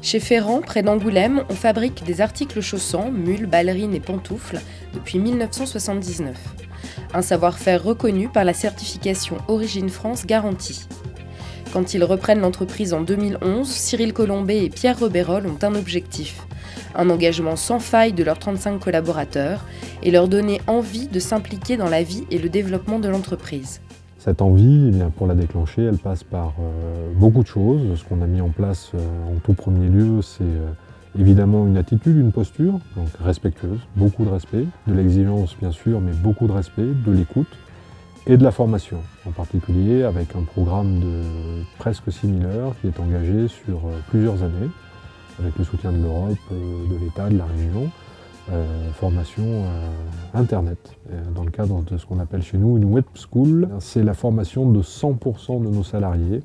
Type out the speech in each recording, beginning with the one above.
Chez Ferrand, près d'Angoulême, on fabrique des articles chaussants, mules, ballerines et pantoufles depuis 1979. Un savoir-faire reconnu par la certification Origine France garantie. Quand ils reprennent l'entreprise en 2011, Cyril Colombet et Pierre Rebérol ont un objectif. Un engagement sans faille de leurs 35 collaborateurs et leur donner envie de s'impliquer dans la vie et le développement de l'entreprise. Cette envie, pour la déclencher, elle passe par beaucoup de choses. Ce qu'on a mis en place en tout premier lieu, c'est évidemment une attitude, une posture, donc respectueuse, beaucoup de respect, de l'exigence bien sûr, mais beaucoup de respect, de l'écoute et de la formation, en particulier avec un programme de presque 6000 heures qui est engagé sur plusieurs années, avec le soutien de l'Europe, de l'État, de la région. Formation Internet, dans le cadre de ce qu'on appelle chez nous une web school. C'est la formation de 100% de nos salariés,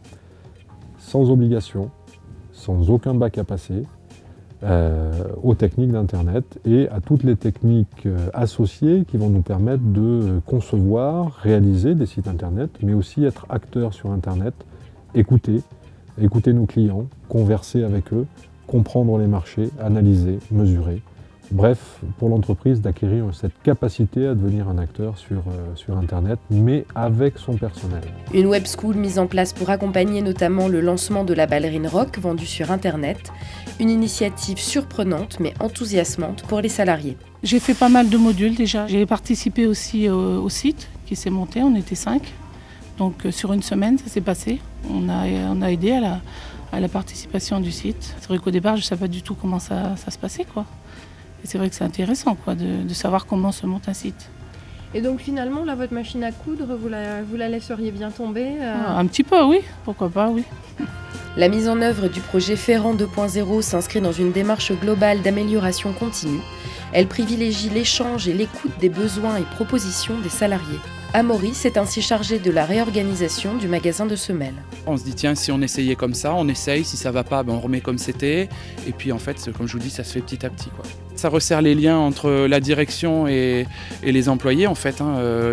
sans obligation, sans aucun bac à passer, aux techniques d'Internet et à toutes les techniques associées qui vont nous permettre de concevoir, réaliser des sites Internet, mais aussi être acteurs sur Internet, écouter nos clients, converser avec eux, comprendre les marchés, analyser, mesurer. Bref, pour l'entreprise d'acquérir cette capacité à devenir un acteur sur Internet, mais avec son personnel. Une web school mise en place pour accompagner notamment le lancement de la ballerine rock vendue sur Internet. Une initiative surprenante mais enthousiasmante pour les salariés. J'ai fait pas mal de modules déjà. J'ai participé aussi au site qui s'est monté, on était 5. Donc sur une semaine, ça s'est passé. On a aidé à la participation du site. C'est vrai qu'au départ, je ne savais pas du tout comment ça se passait, quoi. Et c'est vrai que c'est intéressant de savoir comment se monte un site. Et donc finalement, là, votre machine à coudre, vous la laisseriez bien tomber Un petit peu, oui. Pourquoi pas, oui. La mise en œuvre du projet Ferrand 2.0 s'inscrit dans une démarche globale d'amélioration continue. Elle privilégie l'échange et l'écoute des besoins et propositions des salariés. Amaury s'est ainsi chargé de la réorganisation du magasin de semelles. On se dit tiens, si on essayait comme ça, on essaye, si ça va pas, on remet comme c'était. Et puis en fait, comme je vous dis, ça se fait petit à petit, quoi. Ça resserre les liens entre la direction et les employés en fait.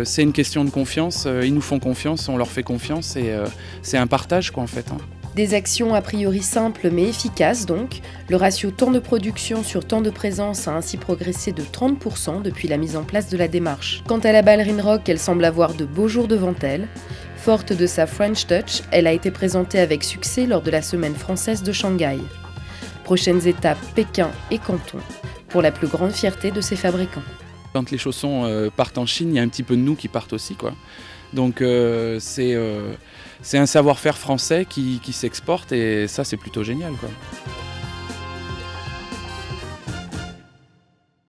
C'est une question de confiance, ils nous font confiance, on leur fait confiance et c'est un partage quoi en fait. Des actions a priori simples mais efficaces donc. Le ratio temps de production sur temps de présence a ainsi progressé de 30% depuis la mise en place de la démarche. Quant à la ballerine rock, elle semble avoir de beaux jours devant elle. Forte de sa French Touch, elle a été présentée avec succès lors de la semaine française de Shanghai. Prochaines étapes, Pékin et Canton, pour la plus grande fierté de ses fabricants. Quand les chaussons partent en Chine, il y a un petit peu de nous qui partent aussi, quoi. Donc c'est un savoir-faire français qui s'exporte et ça c'est plutôt génial, quoi.